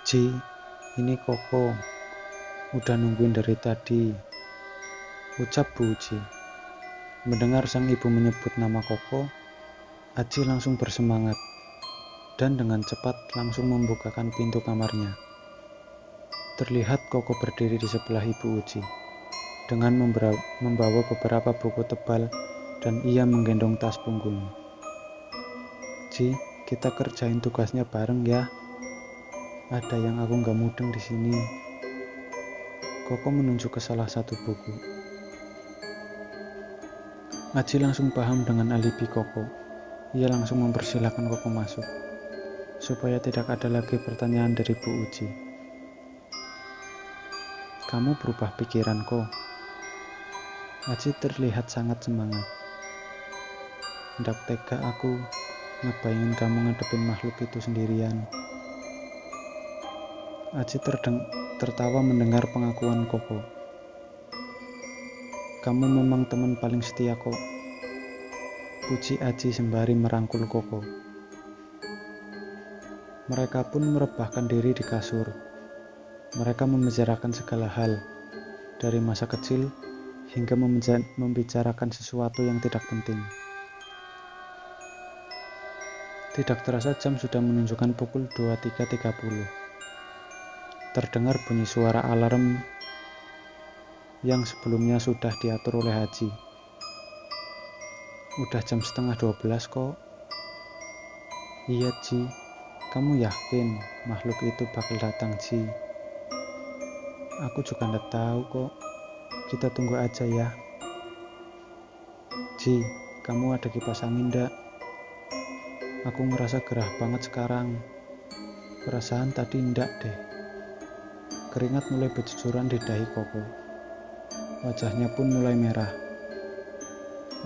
Ji, ini Koko. Udah nungguin dari tadi, ucap Bu Uci. Mendengar sang ibu menyebut nama Koko, Aji langsung bersemangat dan dengan cepat langsung membukakan pintu kamarnya. Terlihat Koko berdiri di sebelah Ibu Uci dengan membawa beberapa buku tebal dan ia menggendong tas punggung. Ji, kita kerjain tugasnya bareng ya. Ada yang aku nggak mudeng di sini. Koko menunjuk ke salah satu buku. Aji langsung paham dengan alibi Koko. Ia langsung mempersilahkan Koko masuk, supaya tidak ada lagi pertanyaan dari Bu Uci. Kamu berubah pikiran kok. Aji terlihat sangat semangat. Ndak tega aku ngebayangin kamu ngadepin makhluk itu sendirian. Aji tertawa mendengar pengakuan Koko. Kamu memang teman paling setia kok. Puji Aji sembari merangkul Koko. Mereka pun merebahkan diri di kasur. Mereka membicarakan segala hal, dari masa kecil hingga membicarakan sesuatu yang tidak penting. Tidak terasa jam sudah menunjukkan pukul 23.30. Terdengar bunyi suara alarm yang sebelumnya sudah diatur oleh Haji. Udah jam 11:30 kok. Iya Ji, kamu yakin makhluk itu bakal datang Ji? Aku juga nggak tahu kok. Kita tunggu aja ya. Ji, kamu ada kipas angin ndak? Aku ngerasa gerah banget sekarang. Perasaan tadi ndak deh. Keringat mulai bercucuran di dahi Koko. Wajahnya pun mulai merah.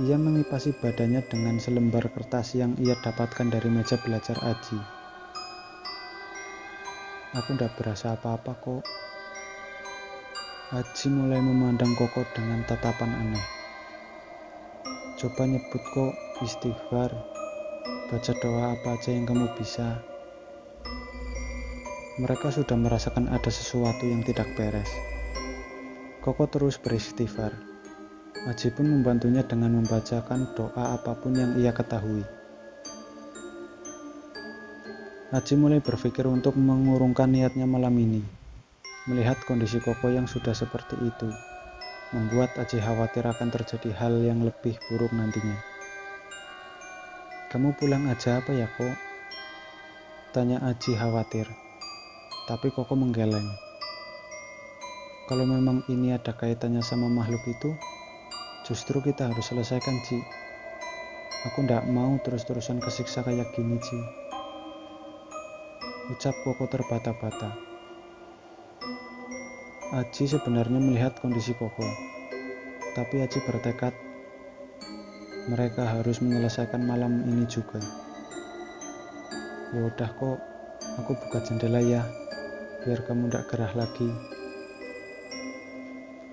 Ia mengipasi badannya dengan selembar kertas yang ia dapatkan dari meja belajar Aji. Aku ndak berasa apa-apa kok. Aji mulai memandang Koko dengan tatapan aneh. Coba nyebut kok, istighfar. Baca doa apa aja yang kamu bisa. Mereka sudah merasakan ada sesuatu yang tidak beres. Koko terus beristighfar. Aji pun membantunya dengan membacakan doa apapun yang ia ketahui. Aji mulai berpikir untuk mengurungkan niatnya malam ini. Melihat kondisi Koko yang sudah seperti itu, membuat Aji khawatir akan terjadi hal yang lebih buruk nantinya. Kamu pulang aja apa ya kok? Tanya Aji khawatir. Tapi Koko menggeleng. Kalau memang ini ada kaitannya sama makhluk itu, justru kita harus selesaikan, Ji. Aku ndak mau terus-terusan kesiksa kayak gini, Ji. Ucap Koko terbata-bata. Aji sebenarnya melihat kondisi Koko, tapi Aji bertekad mereka harus menyelesaikan malam ini juga. Ya udah kok, aku buka jendela ya, biar kamu ndak gerah lagi.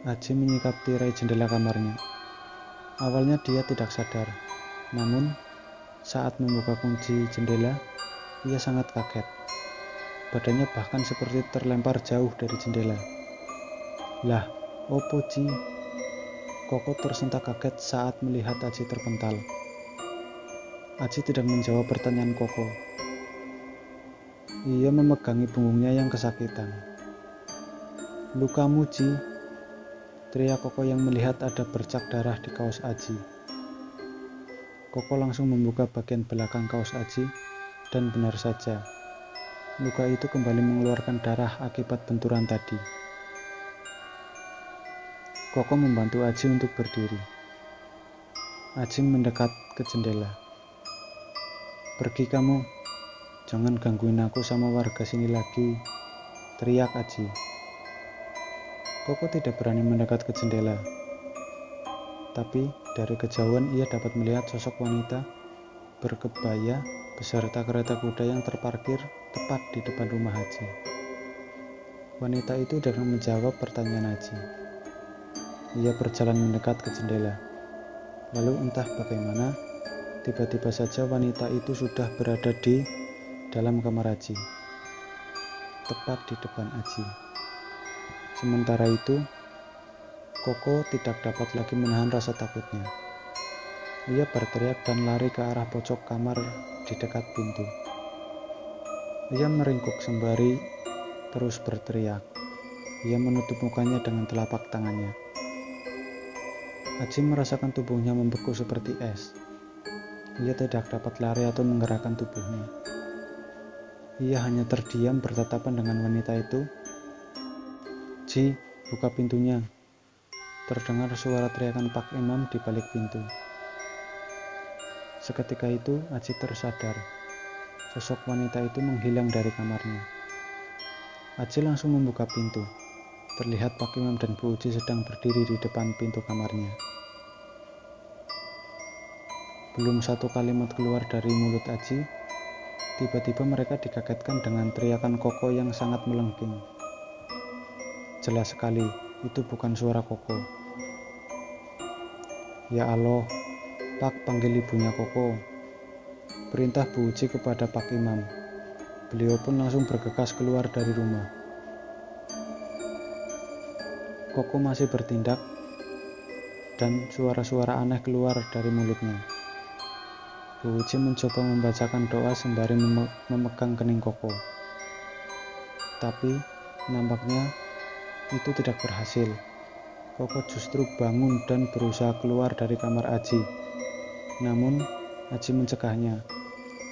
Aji menyikap tirai jendela kamarnya. Awalnya dia tidak sadar, namun saat membuka kunci jendela, ia sangat kaget. Badannya bahkan seperti terlempar jauh dari jendela. Lah, opo Ji? Koko tersentak kaget saat melihat Aji terpental. Aji tidak menjawab pertanyaan Koko. Ia memegangi punggungnya yang kesakitan. Lukamu Ji, teriak Koko yang melihat ada bercak darah di kaos Aji. Koko langsung membuka bagian belakang kaos Aji dan benar saja, luka itu kembali mengeluarkan darah akibat benturan tadi. Koko membantu Aji untuk berdiri. Aji mendekat ke jendela. Pergi kamu, jangan gangguin aku sama warga sini lagi, teriak Aji. Koko tidak berani mendekat ke jendela. Tapi dari kejauhan ia dapat melihat sosok wanita berkebaya beserta kereta kuda yang terparkir tepat di depan rumah Aji. Wanita itu dengan menjawab pertanyaan Aji. Ia berjalan mendekat ke jendela. Lalu entah bagaimana, tiba-tiba saja wanita itu sudah berada di dalam kamar Aji. tepat di depan Aji. Sementara itu, Koko tidak dapat lagi menahan rasa takutnya. Ia berteriak dan lari ke arah pojok kamar di dekat pintu. Ia meringkuk sembari terus berteriak. Ia menutup mukanya dengan telapak tangannya. Aji merasakan tubuhnya membeku seperti es. Ia tidak dapat lari atau menggerakkan tubuhnya. Ia hanya terdiam bertatapan dengan wanita itu. "Ji, buka pintunya!" Terdengar suara teriakan Pak Imam di balik pintu. Seketika itu, Aji tersadar. Sosok wanita itu menghilang dari kamarnya. Aji langsung membuka pintu. Terlihat Pak Imam dan Bu Uci sedang berdiri di depan pintu kamarnya. Belum satu kalimat keluar dari mulut Aji, tiba-tiba mereka dikagetkan dengan teriakan Koko yang sangat melengking. Jelas sekali, itu bukan suara Koko. "Ya Allah, Pak, panggil ibunya Koko," perintah Bu Uci kepada Pak Imam. Beliau pun langsung bergegas keluar dari rumah. Koko masih bertindak, dan suara-suara aneh keluar dari mulutnya. Bu Uci mencoba membacakan doa sembari memegang kening Koko. Tapi, nampaknya itu tidak berhasil. Koko justru bangun dan berusaha keluar dari kamar Aji. Namun, Aji mencegahnya.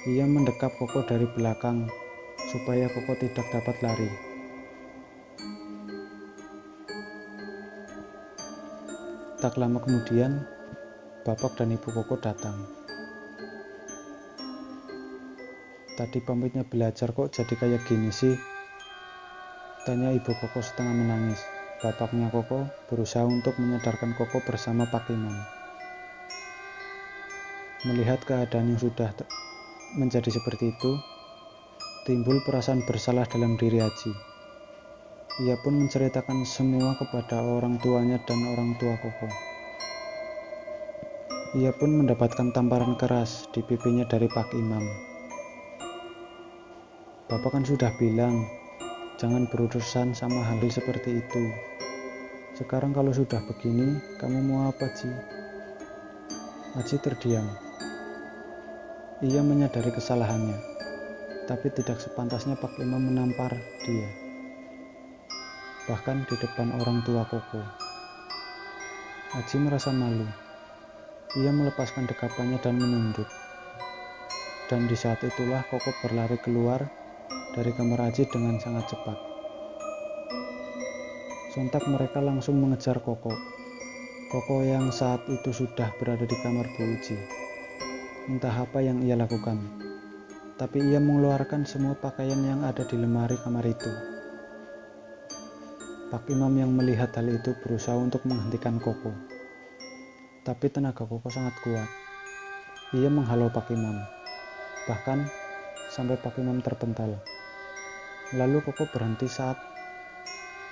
Ia mendekap Koko dari belakang supaya Koko tidak dapat lari. Tak lama kemudian, Bapak dan Ibu Koko datang. "Tadi pamitnya belajar kok jadi kayak gini sih?" tanya Ibu Koko setengah menangis. Bapaknya Koko berusaha untuk menyadarkan Koko bersama Pak Imam. Melihat keadaan yang sudah menjadi seperti itu, timbul perasaan bersalah dalam diri Aji. Ia pun menceritakan semua kepada orang tuanya dan orang tua Koko. Ia pun mendapatkan tamparan keras di pipinya dari Pak Imam. "Bapak kan sudah bilang, jangan berurusan sama hal-hal seperti itu. Sekarang kalau sudah begini, kamu mau apa, Ji?" Aji terdiam. Ia menyadari kesalahannya, tapi tidak sepantasnya Pak Imam menampar dia, bahkan di depan orang tua Koko. Aji merasa malu. Ia melepaskan dekapannya dan menunduk. Dan di saat itulah Koko berlari keluar dari kamar Aji dengan sangat cepat. Sontak mereka langsung mengejar Koko. Koko yang saat itu sudah berada di kamar Bu Uci. Entah apa yang ia lakukan, tapi ia mengeluarkan semua pakaian yang ada di lemari kamar itu. Pak Imam yang melihat hal itu berusaha untuk menghentikan Koko. Tapi tenaga Koko sangat kuat. Ia menghalau Pak Imam, bahkan sampai Pak Imam terpental. Lalu Koko berhenti saat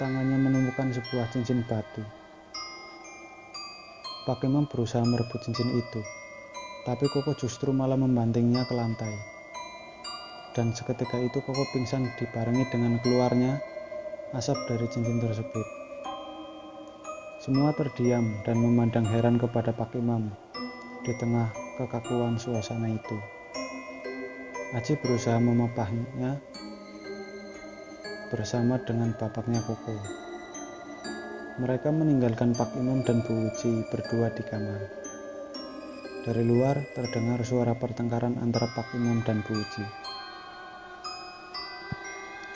tangannya menemukan sebuah cincin batu. Pak Imam berusaha merebut cincin itu, tapi Koko justru malah membantingnya ke lantai. Dan seketika itu Koko pingsan dibarengi dengan keluarnya asap dari cincin tersebut. Semua terdiam dan memandang heran kepada Pak Imam di tengah kekakuan suasana itu. Aji berusaha memapahnya bersama dengan bapaknya Koko. Mereka meninggalkan Pak Imam dan Bu Uci berdua di kamar. Dari luar terdengar suara pertengkaran antara Pak Imam dan Bu Uci.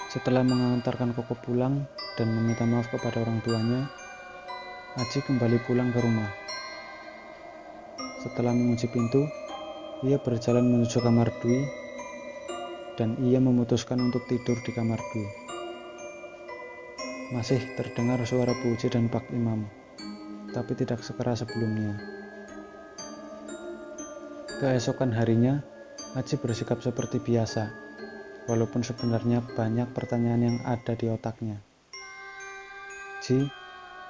Setelah mengantarkan Koko pulang dan meminta maaf kepada orang tuanya, Aji kembali pulang ke rumah. Setelah mengunci pintu, ia berjalan menuju kamar Dwi dan ia memutuskan untuk tidur di kamar Dwi. Masih terdengar suara Bu Uci dan Pak Imam, tapi tidak sekeras sebelumnya. Keesokan harinya, Aji bersikap seperti biasa, walaupun sebenarnya banyak pertanyaan yang ada di otaknya. "Ji,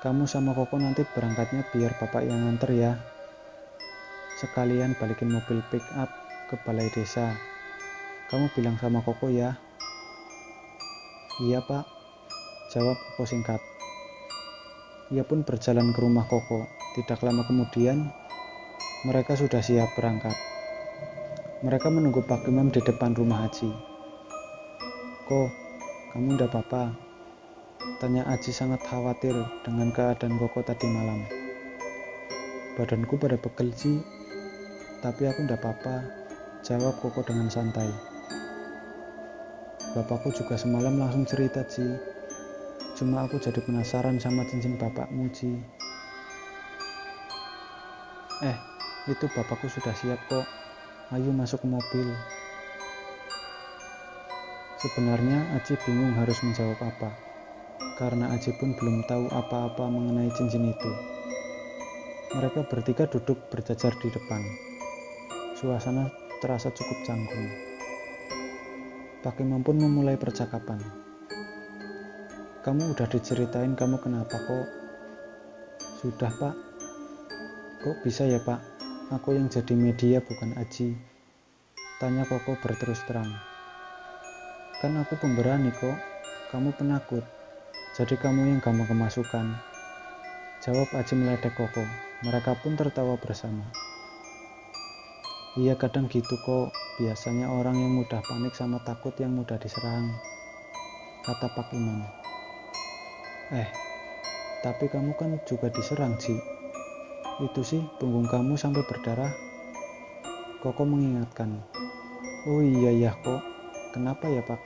kamu sama Koko nanti berangkatnya biar Bapak yang nganter ya. Sekalian balikin mobil pick up ke balai desa. Kamu bilang sama Koko ya." Iya pak, jawab Koko singkat. Ia pun berjalan ke rumah Koko. Tidak lama kemudian, mereka sudah siap berangkat. Mereka menunggu Pak Imam di depan rumah Aji. Ko, kamu udah apa-apa? Tanya Aji sangat khawatir dengan keadaan Koko tadi malam. Badanku pada pegel Ji, tapi aku udah apa-apa, jawab Koko dengan santai. Bapakku juga semalam langsung cerita Ji, cuma aku jadi penasaran sama cincin bapakmu Ji. Itu bapakku sudah siap kok, ayo masuk ke mobil. Sebenarnya Aji bingung harus menjawab apa, karena Aji pun belum tahu apa-apa mengenai cincin itu. Mereka bertiga duduk berjajar di depan. Suasana terasa cukup canggung. Pak Imam pun memulai percakapan. Kamu udah diceritain kamu kenapa kok? Sudah pak. Kok bisa ya pak? Aku yang jadi media bukan Aji. Tanya Koko berterus terang. Kan aku pemberani kok, kamu penakut, jadi kamu yang gampang kemasukan. Jawab Aji meledek Koko. Mereka pun tertawa bersama. Iya kadang gitu kok, biasanya orang yang mudah panik sama takut yang mudah diserang, kata Pak Imam. Tapi kamu kan juga diserang Ji. Itu sih punggung kamu sampai berdarah. Koko mengingatkan. Oh iya ya kok, kenapa ya Pak?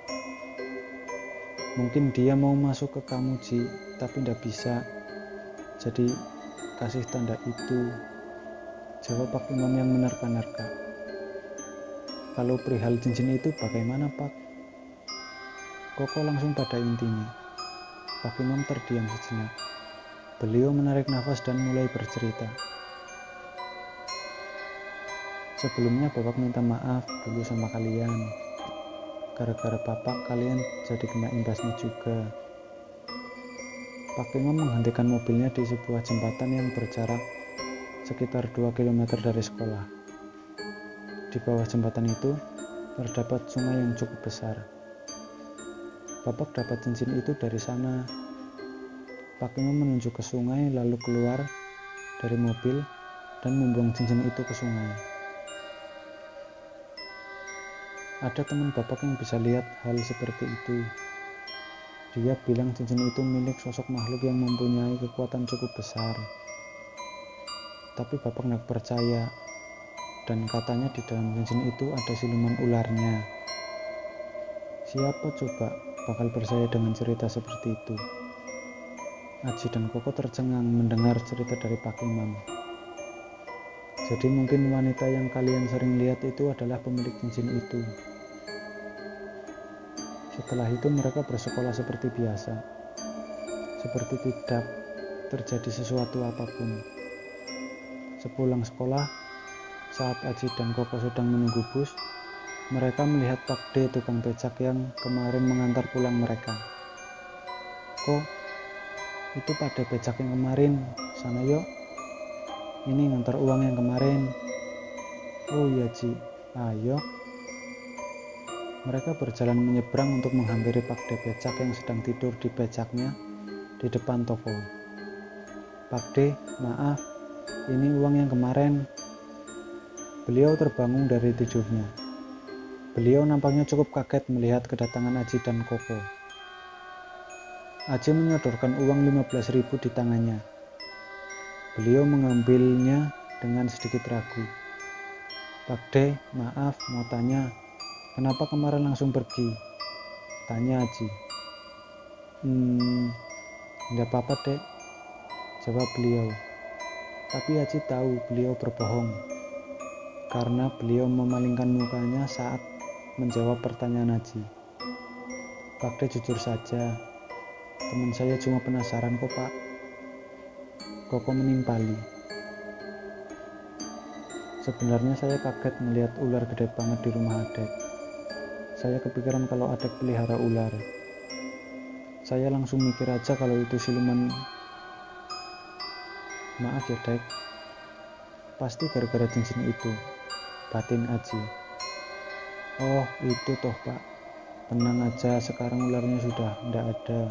Mungkin dia mau masuk ke kamu Ji, tapi ndak bisa. Jadi kasih tanda itu. Jawab Pak Imam yang menerka-nerka. Kalau perihal cincin itu bagaimana Pak? Koko langsung pada intinya. Pak Imam terdiam sejenak. Beliau menarik nafas dan mulai bercerita. Sebelumnya Bapak minta maaf dulu sama kalian. Gara-gara Bapak kalian jadi kena imbasnya juga. Pak Imam menghentikan mobilnya di sebuah jembatan yang berjarak sekitar 2 km dari sekolah. Di bawah jembatan itu terdapat sungai yang cukup besar. Bapak dapat cincin itu dari sana. Pak Imam menunjuk ke sungai lalu keluar dari mobil dan membuang cincin itu ke sungai. Ada teman Bapak yang bisa lihat hal seperti itu. Dia bilang cincin itu milik sosok makhluk yang mempunyai kekuatan cukup besar. Tapi Bapak nggak percaya, dan katanya di dalam cincin itu ada siluman ularnya. Siapa coba bakal percaya dengan cerita seperti itu? Aji dan Koko tercengang mendengar cerita dari Pak Imam. Jadi mungkin wanita yang kalian sering lihat itu adalah pemilik cincin itu. Setelah itu mereka bersekolah seperti biasa, seperti tidak terjadi sesuatu apapun. Sepulang sekolah, saat Aji dan Koko sedang menunggu bus, mereka melihat Pak D tukang becak yang kemarin mengantar pulang mereka. Kok, itu Pak D becak yang kemarin, sana yuk. Ini ngantar uang yang kemarin. Oh iya Ji, ayo. Mereka berjalan menyeberang untuk menghampiri Pak D becak yang sedang tidur di becaknya di depan toko. Pak D, maaf, ini uang yang kemarin. Beliau terbangun dari tidurnya. Beliau nampaknya cukup kaget melihat kedatangan Aji dan Koko. Aji menyodorkan uang 15.000 di tangannya. Beliau mengambilnya dengan sedikit ragu. Pak D, maaf, mau tanya, kenapa kemarin langsung pergi? Tanya Aji. Enggak apa-apa dek, jawab beliau. Tapi Aji tahu beliau berbohong, karena beliau memalingkan mukanya saat menjawab pertanyaan Aji. Pak D jujur saja, teman saya cuma penasaran kok Pak. Koko menimpali. Sebenarnya saya kaget melihat ular gede banget di rumah adek. Saya kepikiran kalau adek pelihara ular. Saya langsung mikir aja kalau itu siluman. Maaf ya dek, pasti gara-gara cincin itu, batin Aji. Oh itu toh Pak, Tenang aja, sekarang ularnya sudah tidak ada.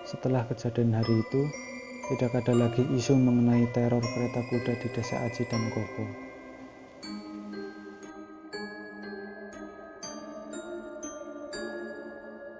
Setelah kejadian hari itu, tidak ada lagi isu mengenai teror kereta kuda di desa Aji dan Koko.